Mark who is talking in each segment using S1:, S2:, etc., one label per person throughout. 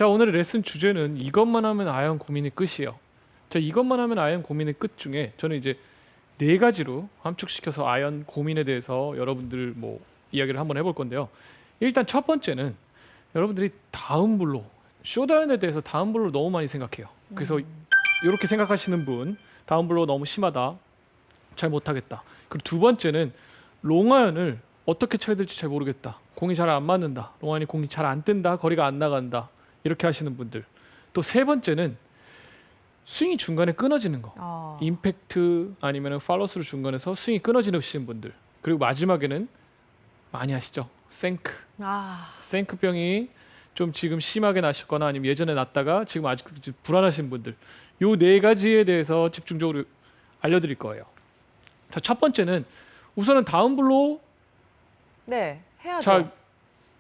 S1: 자, 오늘의 레슨 주제는 이것만 하면 아이언 고민이 끝이에요. 자, 이것만 하면 아이언 고민의 끝 중에 저는 이제 네 가지로 함축시켜서 아이언 고민에 대해서 여러분들 뭐 이야기를 한번 해볼 건데요. 일단 첫 번째는 여러분들이 다음 블로, 쇼다운에 대해서 다음 블로 너무 많이 생각해요. 그래서 이렇게 생각하시는 분, 다운 블로 너무 심하다, 잘 못하겠다. 그리고 두 번째는 롱아이언을 어떻게 쳐야 될지 잘 모르겠다, 공이 잘 안 맞는다, 롱아이언이 공이 잘 안 뜬다, 거리가 안 나간다, 이렇게 하시는 분들. 또 세 번째는 스윙이 중간에 끊어지는 거, 임팩트 아니면 팔로스루 중간에서 스윙이 끊어지시는 분들. 그리고 마지막에는 많이 아시죠? 생크. 생크병이 좀 지금 심하게 나셨거나 아니면 예전에 났다가 지금 아직 불안하신 분들, 요 네 가지에 대해서 집중적으로 알려드릴 거예요. 자, 첫 번째는 우선은 다운 블로.
S2: 네, 해야죠.
S1: 자,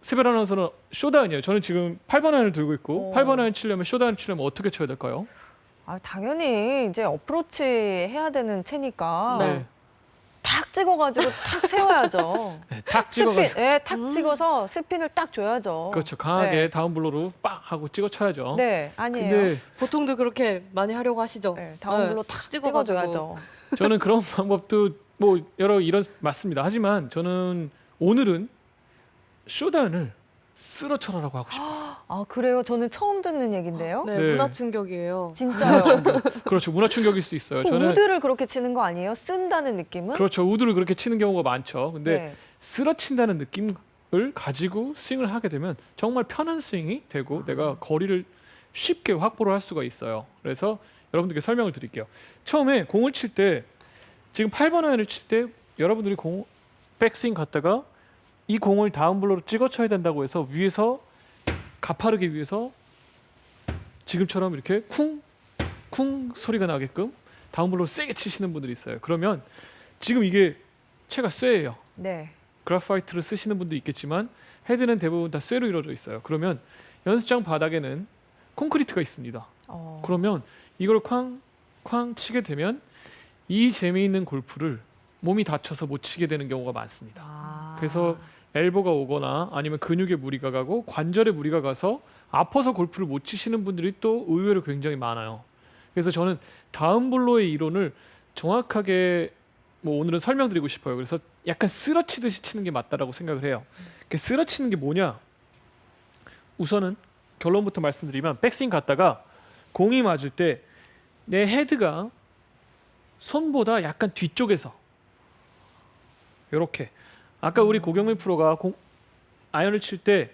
S1: 세별 아나운서는 쇼다운이에요. 저는 지금 8번 아이언을 들고 있고 8번 아이언 치려면, 쇼다운 치려면 어떻게 쳐야 될까요?
S2: 당연히 이제 어프로치 해야 되는 채니까
S1: 네.
S2: 탁 찍어가지고 탁 세워야죠.
S1: 네, 탁 찍어가지고.
S2: 네, 탁 찍어서 스핀을 딱 줘야죠.
S1: 그렇죠. 강하게
S2: 네.
S1: 다운 블로로 빵 하고 찍어 쳐야죠.
S2: 네, 아니에요.
S1: 근데
S3: 보통들 그렇게 많이 하려고 하시죠?
S2: 네, 다운블로 탁 찍어줘야죠.
S1: 저는 그런 방법도 뭐 여러 이런 맞습니다. 하지만 저는 오늘은 쇼다운을 쓸어 쳐라라고 하고 싶어요.
S2: 그래요? 저는 처음 듣는 얘긴데요.
S3: 네,
S1: 네.
S3: 문화 충격이에요.
S2: 진짜요?
S1: 그렇죠. 문화 충격일 수 있어요. 저는
S2: 우드를 그렇게 치는 거 아니에요? 쓴다는 느낌은?
S1: 그렇죠. 우드를 그렇게 치는 경우가 많죠. 근데
S2: 네.
S1: 쓸어 친다는 느낌을 가지고 스윙을 하게 되면 정말 편한 스윙이 되고 내가 거리를 쉽게 확보를 할 수가 있어요. 그래서 여러분들께 설명을 드릴게요. 처음에 공을 칠 때, 지금 8번 아이언을 칠 때 여러분들이 백스윙 갔다가 이 공을 다운 블로로 찍어 쳐야 된다고 해서 위에서 가파르게 위에서 지금처럼 이렇게 쿵쿵 소리가 나게끔 다운 블로로 세게 치시는 분들이 있어요. 그러면 지금 이게 채가 쇠예요.
S2: 네.
S1: 그래파이트를 쓰시는 분도 있겠지만 헤드는 대부분 다 쇠로 이루어져 있어요. 그러면 연습장 바닥에는 콘크리트가 있습니다. 그러면 이걸 쾅쾅 치게 되면 이 재미있는 골프를 몸이 다쳐서 못 치게 되는 경우가 많습니다. 그래서 엘보가 오거나 아니면 근육에 무리가 가고 관절에 무리가 가서 아파서 골프를 못 치시는 분들이 또 의외로 굉장히 많아요. 그래서 저는 다운 블로의 이론을 정확하게 오늘은 설명드리고 싶어요. 그래서 약간 쓰러치듯이 치는 게 맞다라고 생각을 해요. 쓰러치는 게 뭐냐? 우선은 결론부터 말씀드리면, 백스윙 갔다가 공이 맞을 때 내 헤드가 손보다 약간 뒤쪽에서 이렇게, 아까 우리 고경민 프로가 아이언을 칠 때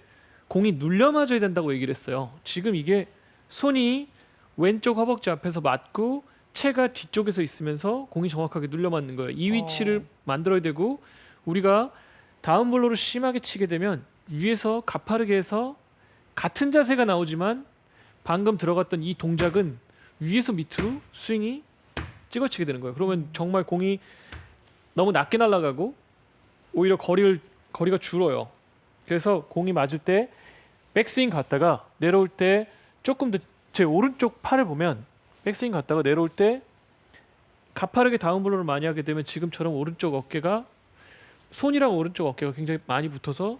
S1: 공이 눌려 맞아야 된다고 얘기를 했어요. 지금 이게 손이 왼쪽 허벅지 앞에서 맞고 채가 뒤쪽에서 있으면서 공이 정확하게 눌려 맞는 거예요. 이 위치를 만들어야 되고, 우리가 다운 블로를 심하게 치게 되면 위에서 가파르게 해서 같은 자세가 나오지만 방금 들어갔던 이 동작은 위에서 밑으로 스윙이 찍어치게 되는 거예요. 그러면 정말 공이 너무 낮게 날아가고 오히려 거리가 줄어요. 그래서 공이 맞을 때 백스윙 갔다가 내려올 때 조금 더, 제 오른쪽 팔을 보면 백스윙 갔다가 내려올 때 가파르게 다운 블로를 많이 하게 되면 지금처럼 오른쪽 어깨가, 손이랑 오른쪽 어깨가 굉장히 많이 붙어서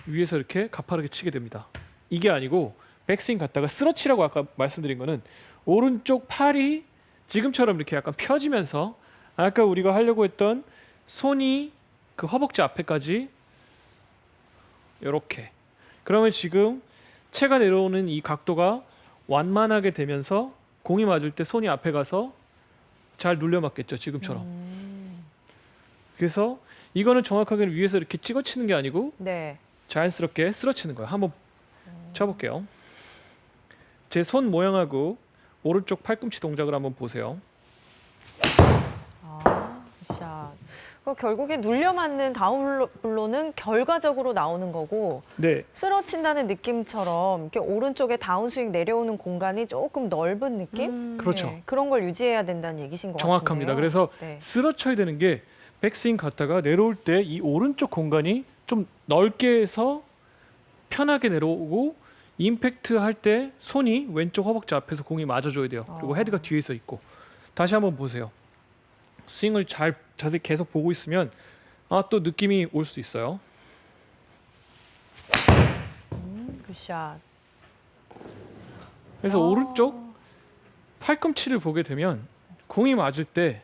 S1: 위에서 이렇게 가파르게 치게 됩니다. 이게 아니고 백스윙 갔다가 쓰러치라고 아까 말씀드린 거는 오른쪽 팔이 지금처럼 이렇게 약간 펴지면서 아까 우리가 하려고 했던 손이 그 허벅지 앞에까지 이렇게, 그러면 지금 채가 내려오는 이 각도가 완만하게 되면서 공이 맞을 때 손이 앞에 가서 잘 눌려 맞겠죠, 지금처럼. 그래서 이거는 정확하게는 위에서 이렇게 찍어 치는 게 아니고
S2: 네.
S1: 자연스럽게 쓸어치는 거예요. 한번 쳐볼게요. 제 손 모양하고 오른쪽 팔꿈치 동작을 한번 보세요.
S2: 샷. 결국에 눌려 맞는 다운블로는 결과적으로 나오는 거고,
S1: 네,
S2: 쓰러친다는 느낌처럼 이렇게 오른쪽에 다운스윙 내려오는 공간이 조금 넓은 느낌?
S1: 그렇죠.
S2: 네, 그런 걸 유지해야 된다는 얘기신 것
S1: 정확합니다.
S2: 같은데요.
S1: 그래서
S2: 네.
S1: 쓸어쳐야 되는 게, 백스윙 갔다가 내려올 때 이 오른쪽 공간이 좀 넓게 해서 편하게 내려오고, 임팩트 할 때 손이 왼쪽 허벅지 앞에서 공이 맞아줘야 돼요. 그리고 헤드가 뒤에서 있고. 다시 한번 보세요. 스윙을 잘 자세히 계속 보고 있으면 또 느낌이 올 수 있어요.
S2: 굿샷.
S1: 그래서 오른쪽 팔꿈치를 보게 되면 공이 맞을 때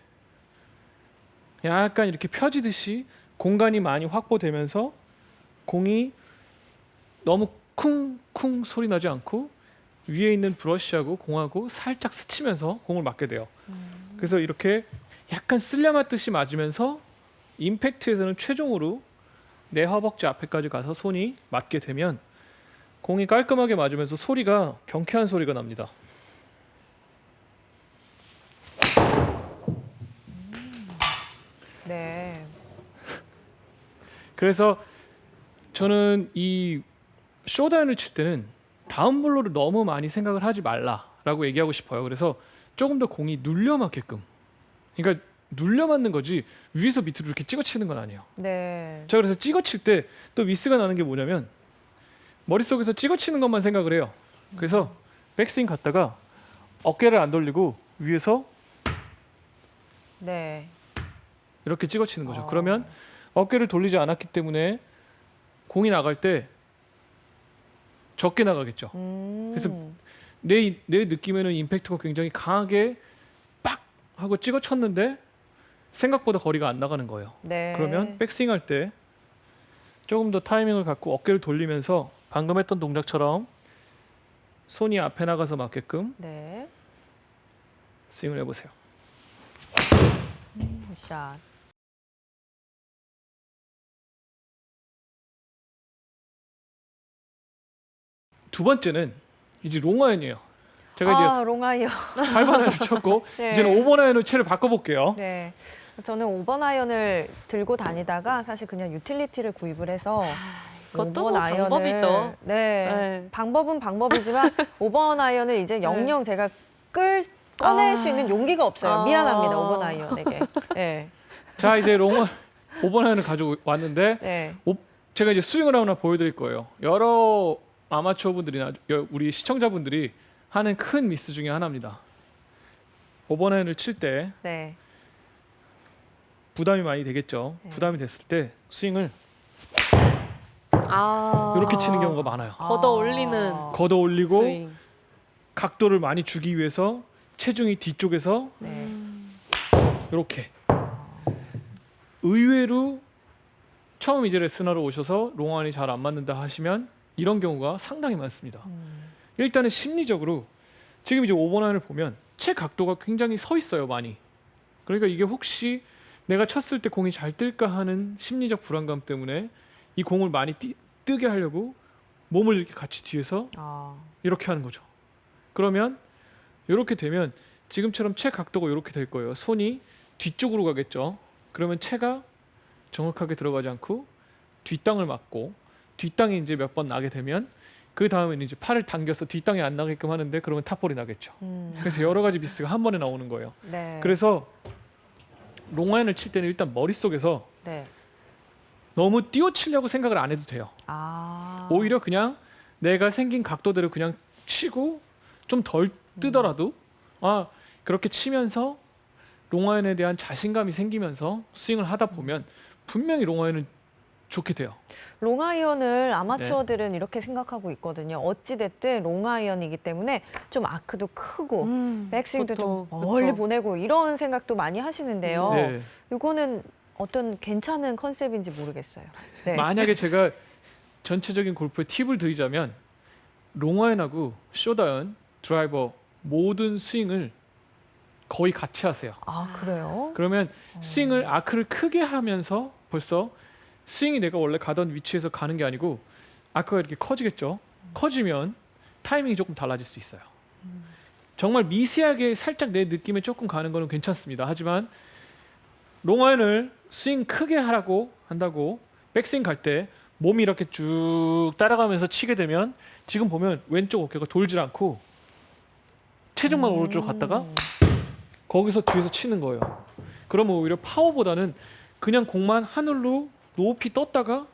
S1: 약간 이렇게 펴지듯이 공간이 많이 확보되면서 공이 너무 쿵쿵 소리 나지 않고 위에 있는 브러쉬하고 공하고 살짝 스치면서 공을 맞게 돼요. 그래서 이렇게 약간 쓸려 맞듯이 맞으면서 임팩트에서는 최종으로 내 허벅지 앞에까지 가서 손이 맞게 되면 공이 깔끔하게 맞으면서 소리가 경쾌한 소리가 납니다.
S2: 네.
S1: 그래서 저는 이 쇼다운을 칠 때는 다운블로를 너무 많이 생각을 하지 말라라고 얘기하고 싶어요. 그래서 조금 더 공이 눌려 맞게끔. 그러니까 눌려 맞는 거지 위에서 밑으로 이렇게 찍어 치는 건 아니에요.
S2: 네.
S1: 자, 그래서 찍어 칠 때 또 미스가 나는 게 뭐냐면 머릿속에서 찍어 치는 것만 생각을 해요. 그래서 백스윙 갔다가 어깨를 안 돌리고 위에서
S2: 네.
S1: 이렇게 찍어 치는 거죠.
S2: 어.
S1: 그러면 어깨를 돌리지 않았기 때문에 공이 나갈 때 적게 나가겠죠. 그래서 내 느낌에는 임팩트가 굉장히 강하게 빡 하고 찍어 쳤는데 생각보다 거리가 안 나가는 거예요.
S2: 네.
S1: 그러면 백스윙 할 때 조금 더 타이밍을 갖고 어깨를 돌리면서 방금 했던 동작처럼 손이 앞에 나가서 맞게끔
S2: 네.
S1: 스윙을 해보세요.
S2: 굿샷.
S1: 두 번째는 이제 롱아이언이에요. 제가
S2: 롱아이언.
S1: 이제 8번 아이언을 쳤고
S2: 네.
S1: 이제는 5번 아이언을 채를 바꿔볼게요.
S2: 네. 저는 5번 아이언을 들고 다니다가 사실 그냥 유틸리티를 구입을 해서
S3: 그것도
S2: 5번
S3: 뭐
S2: 아이언을
S3: 방법이죠.
S2: 네.
S3: 네.
S2: 방법은 방법이지만 5번 아이언을 이제 영영 제가 꺼낼 수 있는 용기가 없어요. 미안합니다. 5번 아이언에게. 네.
S1: 자, 이제 5번 아이언을 가져왔는데
S2: 네.
S1: 제가 이제 스윙을 하나 보여드릴 거예요. 여러 아마추어 분들이나 우리 시청자분들이 하는 큰 미스 중에 하나입니다. 5번 아이언을 칠 때
S2: 네.
S1: 부담이 많이 되겠죠.
S2: 네.
S1: 부담이 됐을 때 스윙을
S3: 아.
S1: 이렇게 치는 경우가 많아요.
S3: 걷어 올리는
S1: 걷어 올리고
S3: 스윙.
S1: 각도를 많이 주기 위해서 체중이 뒤쪽에서
S2: 네.
S1: 이렇게. 의외로 처음 이제 레슨하러 오셔서 롱아이언이 잘 안 맞는다 하시면 이런 경우가 상당히 많습니다. 일단은 심리적으로 지금 이제 5번 아이언을 보면 채 각도가 굉장히 서 있어요, 많이. 그러니까 이게 혹시 내가 쳤을 때 공이 잘 뜰까 하는 심리적 불안감 때문에 이 공을 많이 뜨게 하려고 몸을 이렇게 같이 뒤에서 이렇게 하는 거죠. 그러면 이렇게 되면 지금처럼 채 각도가 이렇게 될 거예요. 손이 뒤쪽으로 가겠죠. 그러면 채가 정확하게 들어가지 않고 뒷땅을 맞고 뒷땅이 이제 몇 번 나게 되면 그 다음에는 이제 팔을 당겨서 뒷땅이 안 나게끔 하는데 그러면 탑볼이 나겠죠. 그래서 여러 가지 미스가 한 번에 나오는 거예요.
S2: 네.
S1: 그래서 롱아이언을 칠 때는 일단 머릿속에서
S2: 네.
S1: 너무 띄워치려고 생각을 안 해도 돼요. 오히려 그냥 내가 생긴 각도대로 그냥 치고 좀 덜 뜨더라도 그렇게 치면서 롱아이언에 대한 자신감이 생기면서 스윙을 하다 보면 분명히 롱아이언은 좋게 돼요.
S2: 롱아이언을 아마추어들은 이렇게 생각하고 있거든요. 어찌됐든 롱아이언이기 때문에 좀 아크도 크고 백스윙도 좀 멀리 보내고 이런 생각도 많이 하시는데요.
S1: 네.
S2: 이거는 어떤 괜찮은 컨셉인지 모르겠어요. 네.
S1: 만약에 제가 전체적인 골프의 팁을 드리자면 롱아이언하고 숏아이언, 드라이버 모든 스윙을 거의 같이 하세요.
S2: 그래요?
S1: 그러면 스윙을 아크를 크게 하면서 벌써 스윙이 내가 원래 가던 위치에서 가는 게 아니고 아크가 이렇게 커지겠죠. 커지면 타이밍이 조금 달라질 수 있어요. 정말 미세하게 살짝 내 느낌에 조금 가는 거는 괜찮습니다. 하지만 롱아이언을 스윙 크게 하라고 한다고 백스윙 갈 때 몸이 이렇게 쭉 따라가면서 치게 되면 지금 보면 왼쪽 어깨가 돌질 않고 체중만 오른쪽으로 갔다가 거기서 뒤에서 치는 거예요. 그러면 오히려 파워보다는 그냥 공만 하늘로 높이 떴다가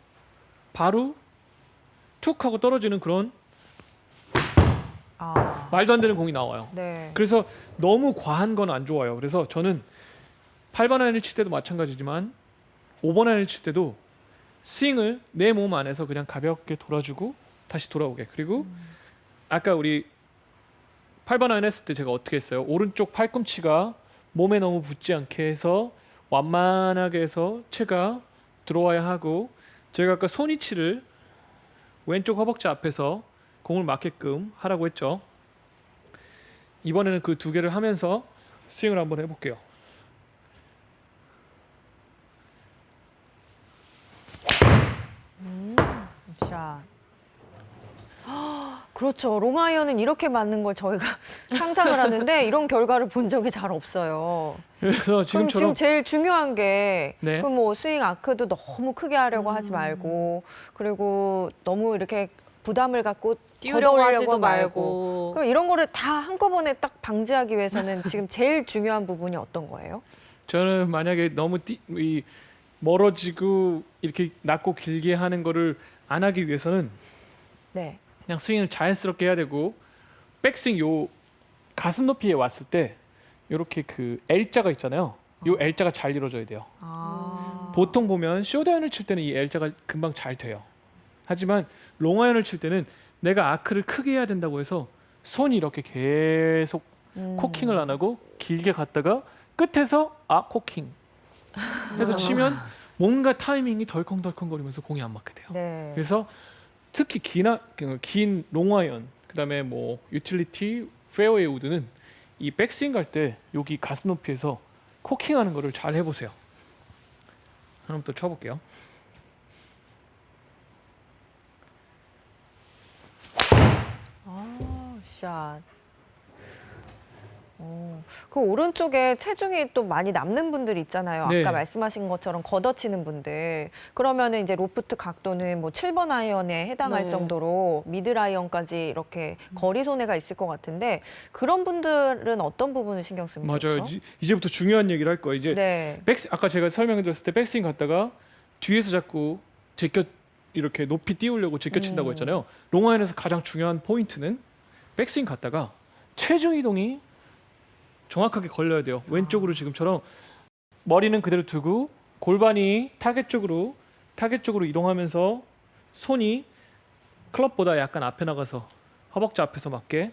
S1: 바로 툭 하고 떨어지는 그런 말도 안 되는 공이 나와요.
S2: 네.
S1: 그래서 너무 과한 건 안 좋아요. 그래서 저는 8번 아이언을 칠 때도 마찬가지지만 5번 아이언을 칠 때도 스윙을 내 몸 안에서 그냥 가볍게 돌아주고 다시 돌아오게. 그리고 아까 우리 8번 아이언 했을 때 제가 어떻게 했어요? 오른쪽 팔꿈치가 몸에 너무 붙지 않게 해서 완만하게 해서 채가 들어와야 하고, 제가 아까 손위치를 왼쪽 허벅지 앞에서 공을 맞게끔 하라고 했죠. 이번에는 그 두 개를 하면서 스윙을 한번 해볼게요.
S2: 샷. 그렇죠. 롱아이언은 이렇게 맞는 걸 저희가 상상을 하는데 이런 결과를 본 적이 잘 없어요.
S1: 그래서
S2: 그럼
S1: 지금처럼
S2: 지금 제일 중요한 게
S1: 네.
S2: 그럼 뭐 스윙 아크도 너무 크게 하려고 하지 말고, 그리고 너무 이렇게 부담을 갖고
S3: 띄우려고
S2: 걷어올려고
S3: 하지도 말고.
S2: 그럼 이런 거를 다 한꺼번에 딱 방지하기 위해서는 지금 제일 중요한 부분이 어떤 거예요?
S1: 저는 만약에 너무 멀어지고 이렇게 낮고 길게 하는 거를 안 하기 위해서는
S2: 네.
S1: 그냥 스윙을 자연스럽게 해야 되고, 백스윙 요 가슴 높이에 왔을 때 이렇게 그 L자가 있잖아요. 요 L자가 잘 이루어져야 돼요. 보통 보면 숏아이언을 칠 때는 이 L자가 금방 잘 돼요. 하지만 롱아이언을 칠 때는 내가 아크를 크게 해야 된다고 해서 손이 이렇게 계속 코킹을 안 하고 길게 갔다가 끝에서 코킹 해서 치면 뭔가 타이밍이 덜컹덜컹거리면서 공이 안 맞게 돼요.
S2: 네.
S1: 그래서 특히 긴 롱아이언, 그다음에 뭐 유틸리티, 페어웨이 우드는 이 백스윙 갈 때 여기 가슴 높이에서 코킹하는 거를 잘 해보세요. 한번 또 쳐볼게요.
S2: 샷. 그 오른쪽에 체중이 또 많이 남는 분들이 있잖아요.
S1: 네.
S2: 아까 말씀하신 것처럼 걷어치는 분들. 그러면은 이제 로프트 각도는 뭐 7번 아이언에 해당할
S3: 네.
S2: 정도로 미들 아이언까지 이렇게 거리 손해가 있을 것 같은데, 그런 분들은 어떤 부분을 신경 쓰면
S1: 맞아요.
S2: 좋죠?
S1: 이제부터 중요한 얘기를 할 거예요. 이제
S2: 네.
S1: 아까 제가 설명해드렸을 때 백스윙 갔다가 뒤에서 자꾸 제껴 이렇게 높이 띄우려고 제껴친다고 했잖아요. 롱아이언에서 가장 중요한 포인트는 백스윙 갔다가 체중 이동이 정확하게 걸려야 돼요. 왼쪽으로 지금처럼 머리는 그대로 두고 골반이 타겟 쪽으로 이동하면서 손이 클럽보다 약간 앞에 나가서 허벅지 앞에서 맞게,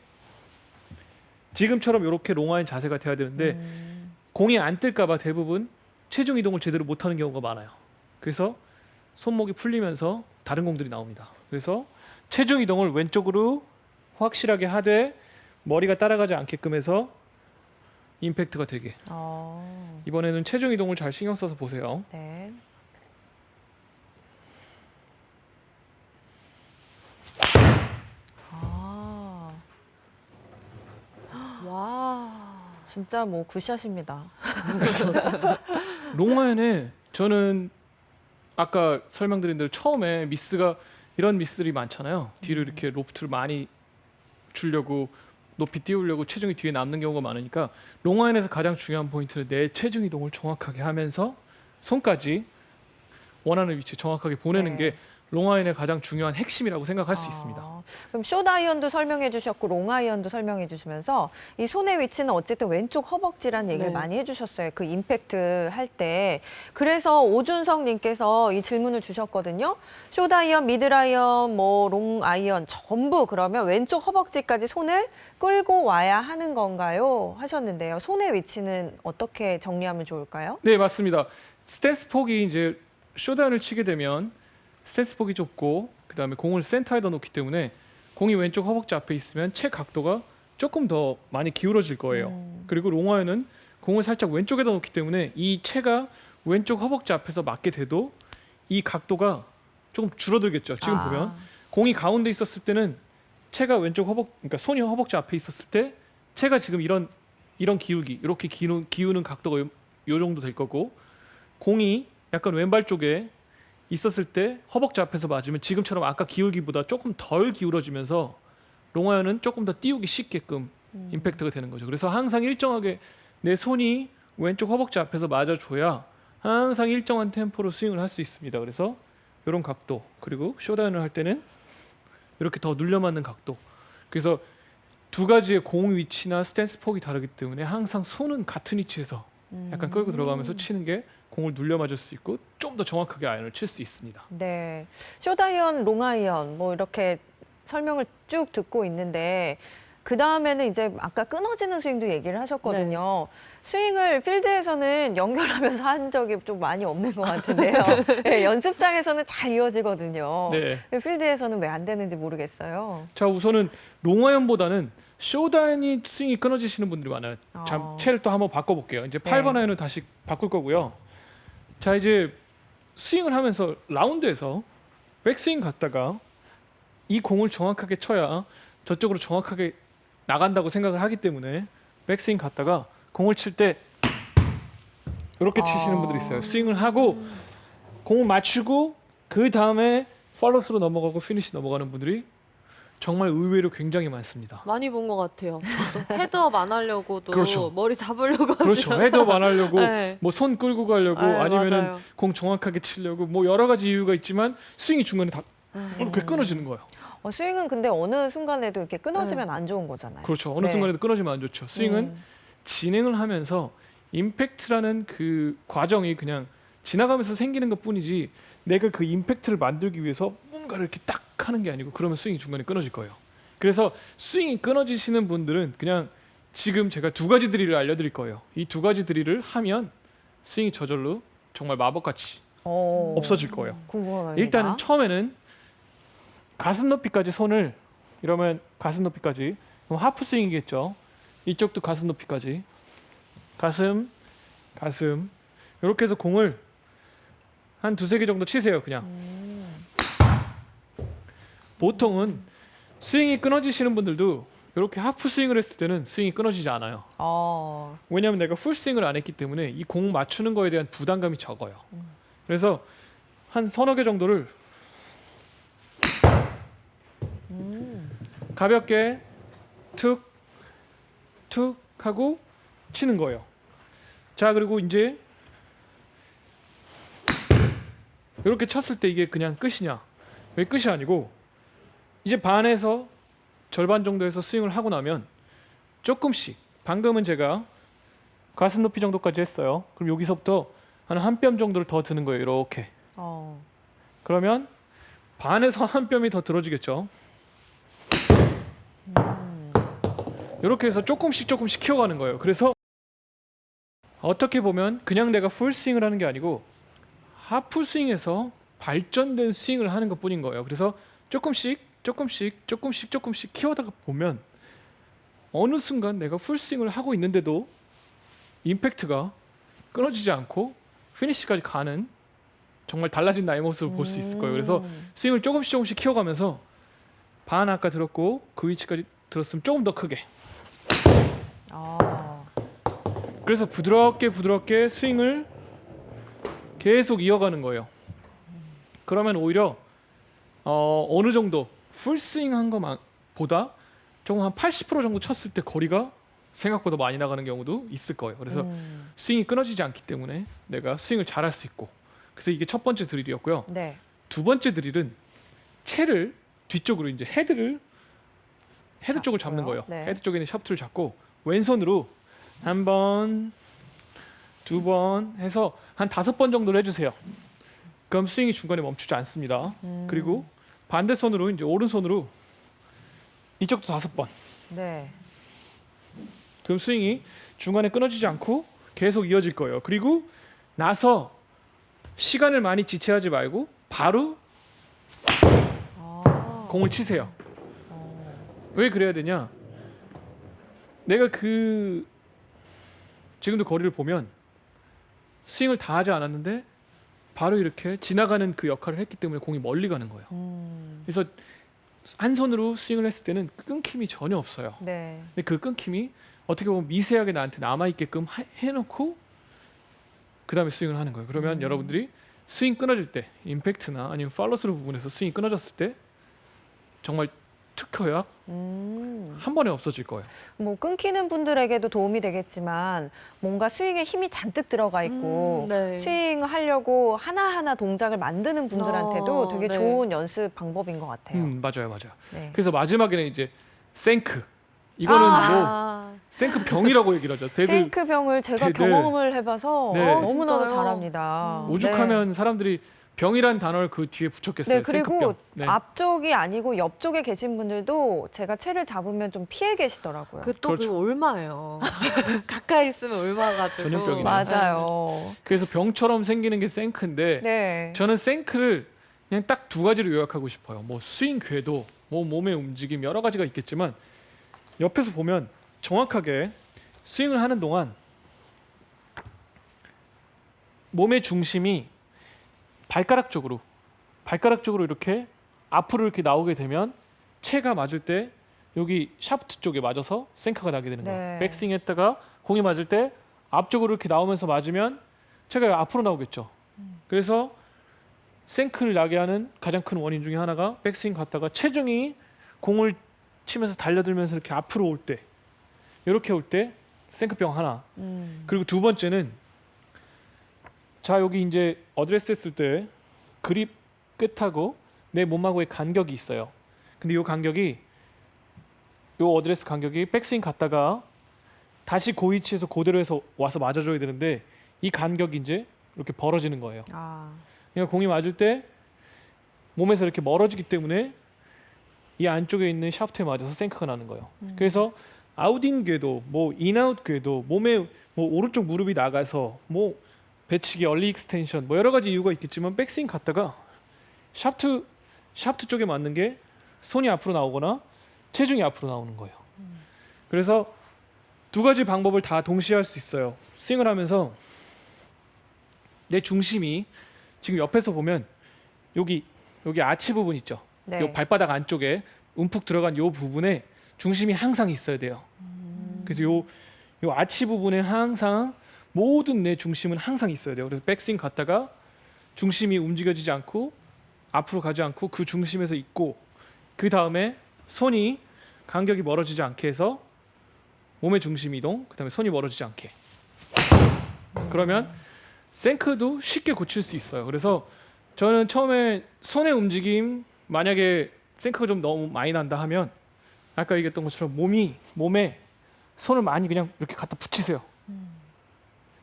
S1: 지금처럼 이렇게 롱아이언 자세가 돼야 되는데 공이 안 뜰까봐 대부분 체중 이동을 제대로 못하는 경우가 많아요. 그래서 손목이 풀리면서 다른 공들이 나옵니다. 그래서 체중 이동을 왼쪽으로 확실하게 하되 머리가 따라가지 않게끔 해서 임팩트가 되게. 이번에는 체중 이동을 잘 신경 써서 보세요.
S2: 네.
S3: 와.
S2: 진짜 뭐 굿샷입니다.
S1: 롱아이언에 저는 아까 설명드린 대로 처음에 이런 미스들이 많잖아요. 뒤로 이렇게 로프트를 많이 주려고 높이 띄우려고 체중이 뒤에 남는 경우가 많으니까, 롱아이언에서 가장 중요한 포인트는 내 체중 이동을 정확하게 하면서 손까지 원하는 위치에 정확하게 보내는
S2: 네.
S1: 게 롱아이언의 가장 중요한 핵심이라고 생각할 수 있습니다.
S2: 그럼 숏아이언도 설명해 주셨고 롱아이언도 설명해 주시면서 이 손의 위치는 어쨌든 왼쪽 허벅지란 얘기를
S3: 네.
S2: 많이 해주셨어요. 그 임팩트 할 때. 그래서 오준석 님께서 이 질문을 주셨거든요. 숏아이언, 미드아이언, 뭐 롱아이언 전부 그러면 왼쪽 허벅지까지 손을 끌고 와야 하는 건가요? 하셨는데요. 손의 위치는 어떻게 정리하면 좋을까요?
S1: 네, 맞습니다. 스탠스 폭이 이제 숏아이언을 치게 되면 스탠스 폭이 좁고 그다음에 공을 센터에다 놓기 때문에 공이 왼쪽 허벅지 앞에 있으면 채 각도가 조금 더 많이 기울어질 거예요. 그리고 롱아이언은 공을 살짝 왼쪽에다 놓기 때문에 이 채가 왼쪽 허벅지 앞에서 맞게 돼도 이 각도가 조금 줄어들겠죠. 지금 보면 공이 가운데 있었을 때는 채가 그러니까 손이 허벅지 앞에 있었을 때 채가 지금 이런 기우기, 이렇게 기우는 각도가 요 정도 될 거고, 공이 약간 왼발 쪽에 있었을 때 허벅지 앞에서 맞으면 지금처럼 아까 기울기보다 조금 덜 기울어지면서 롱아이언은 조금 더 띄우기 쉽게끔 임팩트가 되는 거죠. 그래서 항상 일정하게 내 손이 왼쪽 허벅지 앞에서 맞아줘야 항상 일정한 템포로 스윙을 할 수 있습니다. 그래서 이런 각도, 그리고 숏아이언을 할 때는 이렇게 더 눌려 맞는 각도. 그래서 두 가지의 공 위치나 스탠스 폭이 다르기 때문에 항상 손은 같은 위치에서 약간 끌고 들어가면서 치는 게 공을 눌려 맞을 수 있고 좀 더 정확하게 아이언을 칠 수 있습니다.
S2: 네. 숏아이언, 롱아이언 뭐 이렇게 설명을 쭉 듣고 있는데, 그 다음에는 이제 아까 끊어지는 스윙도 얘기를 하셨거든요. 스윙을 필드에서는 연결하면서 한 적이 좀 많이 없는 것 같은데요. 네, 연습장에서는 잘 이어지거든요.
S1: 네.
S2: 필드에서는 왜 안 되는지 모르겠어요.
S1: 자, 우선은 롱아이언보다는 쇼다이언이 스윙이 끊어지시는 분들이 많아요. 자, 채를 또 한번 바꿔볼게요. 이제 8번 아이언을 다시 바꿀 거고요. 자, 이제 스윙을 하면서 라운드에서 백스윙 갔다가 이 공을 정확하게 쳐야 저쪽으로 정확하게 나간다고 생각을 하기 때문에 백스윙 갔다가 공을 칠 때 이렇게 치시는 분들이 있어요. 스윙을 하고 공을 맞추고 그 다음에 팔로스로 넘어가고 피니시 넘어가는 분들이 정말 의외로 굉장히 많습니다.
S3: 많이 본 것 같아요. 저도 헤드업 안 하려고도
S1: 그렇죠.
S3: 머리 잡으려고
S1: 그렇죠.
S3: 하시는.
S1: 헤드업 안 하려고
S3: 네.
S1: 뭐 손 끌고 가려고
S3: 네,
S1: 아니면은
S3: 맞아요.
S1: 공 정확하게 치려고 뭐 여러 가지 이유가 있지만 스윙이 중간에 다 이렇게 끊어지는 거예요.
S2: 스윙은 근데 어느 순간에도 이렇게 끊어지면 안 좋은 거잖아요.
S1: 그렇죠. 어느
S2: 네.
S1: 순간에도 끊어지면 안 좋죠. 스윙은 진행을 하면서 임팩트라는 그 과정이 그냥 지나가면서 생기는 것뿐이지 내가 그 임팩트를 만들기 위해서 뭔가를 이렇게 딱 하는 게 아니고 그러면 스윙이 중간에 끊어질 거예요. 그래서 스윙이 끊어지시는 분들은 그냥 지금 제가 두 가지 드릴을 알려드릴 거예요. 이 두 가지 드릴을 하면 스윙이 저절로 정말 마법같이 없어질 거예요.
S2: 궁금합니다.
S1: 일단은 처음에는 가슴 높이까지 손을 이러면 가슴 높이까지 그럼 하프 스윙이겠죠. 이쪽도 가슴 높이까지 가슴 이렇게 해서 공을 한 두세 개 정도 치세요. 그냥 보통은 스윙이 끊어지시는 분들도 이렇게 하프 스윙을 했을 때는 스윙이 끊어지지 않아요. 왜냐하면 내가 풀 스윙을 안 했기 때문에 이 공 맞추는 거에 대한 부담감이 적어요. 그래서 한 서너 개 정도를 가볍게 툭 하고 치는 거예요. 자, 그리고 이제 이렇게 쳤을 때 이게 그냥 끝이냐? 왜 끝이 아니고 이제 반에서 절반 정도에서 스윙을 하고 나면 조금씩 방금은 제가 가슴 높이 정도까지 했어요. 그럼 여기서부터 한 뼘 정도를 더 드는 거예요. 이렇게. 그러면 반에서 한 뼘이 더 들어지겠죠. 이렇게 해서 조금씩 키워가는 거예요. 그래서 어떻게 보면 그냥 내가 풀 스윙을 하는 게 아니고 하프 스윙에서 발전된 스윙을 하는 것뿐인 거예요. 그래서 조금씩 키워다가 보면 어느 순간 내가 풀 스윙을 하고 있는데도 임팩트가 끊어지지 않고 피니시까지 가는 정말 달라진 나의 모습을 볼 수 있을 거예요. 그래서 스윙을 조금씩 키워가면서 반 아까 들었고 그 위치까지 들었으면 조금 더 크게. 그래서 부드럽게 스윙을 계속 이어가는 거예요. 그러면 오히려 어느 정도 풀 스윙 한 것보다 조금 한 80% 정도 쳤을 때 거리가 생각보다 많이 나가는 경우도 있을 거예요. 그래서 스윙이 끊어지지 않기 때문에 내가 스윙을 잘할 수 있고. 그래서 이게 첫 번째 드릴이었고요. 두 번째 드릴은 채를 뒤쪽으로 이제 헤드 쪽을 잡는 거예요. 헤드 쪽에 있는 샤프트를 잡고 왼손으로 한 번, 두 번 해서 한 5번 정도를 해주세요. 그럼 스윙이 중간에 멈추지 않습니다. 그리고 반대손으로 이제 오른손으로 이쪽도 5번. 그럼 스윙이 중간에 끊어지지 않고 계속 이어질 거예요. 그리고 나서 시간을 많이 지체하지 말고 바로 공을 치세요. 왜 그래야 되냐? 내가 지금도 거리를 보면 스윙을 다 하지 않았는데 바로 이렇게 지나가는 그 역할을 했기 때문에 공이 멀리 가는 거예요. 그래서 한 손으로 스윙을 했을 때는 끊김이 전혀 없어요. 근데 그 끊김이 어떻게 보면 미세하게 나한테 남아있게끔 해놓고 그 다음에 스윙을 하는 거예요. 그러면 여러분들이 스윙 끊어질 때 임팩트나 아니면 팔로스루 부분에서 스윙이 끊어졌을 때 정말 특효약 한 번에 없어질 거예요.
S2: 뭐 끊기는 분들에게도 도움이 되겠지만 뭔가 스윙에 힘이 잔뜩 들어가 있고 스윙을 하려고 하나하나 동작을 만드는 분들한테도 되게 좋은 연습 방법인 것 같아요.
S1: 맞아요. 그래서 마지막에는 이제 생크. 이거는 생크 병이라고 얘기를 하죠.
S2: 생크 병을 제가 경험을 해봐서 너무나도
S3: 진짜요?
S2: 잘합니다.
S1: 오죽하면 사람들이 병이란 단어를 그 뒤에 붙였겠어요.
S2: 네, 그리고
S1: 생크병. 네.
S2: 앞쪽이 아니고 옆쪽에 계신 분들도 제가 채를 잡으면 좀 피해 계시더라고요.
S3: 그 또 그
S1: 그렇죠.
S3: 올마예요. 가까이 있으면 올마가지고.
S1: 전염병이네요.
S2: 맞아요.
S1: 그래서 병처럼 생기는 게 생크인데
S2: 네.
S1: 저는 생크를 그냥 딱 두 가지로 요약하고 싶어요. 뭐 스윙 궤도, 뭐 몸의 움직임 여러 가지가 있겠지만 옆에서 보면 정확하게 스윙을 하는 동안 몸의 중심이 발가락 쪽으로 이렇게 앞으로 이렇게 나오게 되면 채가 맞을 때 여기 샤프트 쪽에 맞아서 생크가 나게 되는 거예요.
S2: 네.
S1: 백스윙 했다가 공이 맞을 때 앞쪽으로 이렇게 나오면서 맞으면 채가 앞으로 나오겠죠. 그래서 생크를 나게 하는 가장 큰 원인 중에 하나가 백스윙 갔다가 체중이 공을 치면서 달려들면서 이렇게 앞으로 올 때, 이렇게 올 때 생크병 하나. 그리고 두 번째는 자 여기 이제 어드레스 했을 때 그립 끝하고 내 몸하고의 간격이 있어요. 근데 이 간격이 요 어드레스 간격이 백스윙 갔다가 다시 그 위치에서 그대로 해서 와서 맞아줘야 되는데 이 간격이 이제 이렇게 벌어지는 거예요.
S2: 아,
S1: 그러니까 공이 맞을 때 몸에서 이렇게 멀어지기 때문에 이 안쪽에 있는 샤프트에 맞아서 생크가 나는 거예요. 그래서 아웃인 궤도, 뭐 인아웃 궤도, 몸에 뭐 오른쪽 무릎이 나가서 뭐 배치기, 얼리 익스텐션 뭐 여러 가지 이유가 있겠지만 백스윙 갔다가 샤프트 쪽에 맞는 게 손이 앞으로 나오거나 체중이 앞으로 나오는 거예요. 그래서 두 가지 방법을 다 동시에 할 수 있어요. 스윙을 하면서 내 중심이 지금 옆에서 보면 여기 아치 부분 있죠.
S2: 네.
S1: 요 발바닥 안쪽에 움푹 들어간 요 부분에 중심이 항상 있어야 돼요. 그래서 요 아치 부분에 항상 모든 내 중심은 항상 있어야 돼요. 그래서 백스윙 갔다가 중심이 움직여지지 않고 앞으로 가지 않고 그 중심에서 있고 그 다음에 손이 간격이 멀어지지 않게 해서 몸의 중심 이동, 그 다음에 손이 멀어지지 않게. 그러면 생크도 쉽게 고칠 수 있어요. 그래서 저는 처음에 손의 움직임 만약에 생크가 좀 너무 많이 난다 하면 아까 얘기했던 것처럼 몸에 손을 많이 그냥 이렇게 갖다 붙이세요.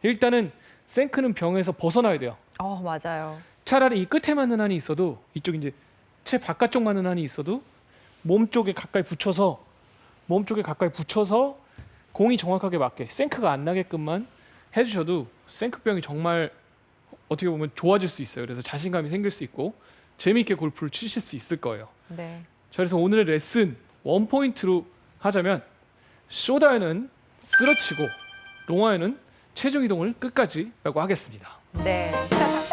S1: 일단은 생크는 병에서 벗어나야 돼요.
S2: 맞아요.
S1: 차라리 이 끝에 맞는 한이 있어도 이쪽 이제 채 바깥쪽 맞는 한이 있어도 몸 쪽에 가까이 붙여서 공이 정확하게 맞게 생크가 안 나게끔만 해주셔도 생크병이 정말 어떻게 보면 좋아질 수 있어요. 그래서 자신감이 생길 수 있고 재미있게 골프를 치실 수 있을 거예요.
S2: 네.
S1: 자, 그래서 오늘의 레슨 원포인트로 하자면 쇼다에는 쓰러치고 롱아에는 체중 이동을 끝까지라고 하겠습니다.
S2: 네. 자,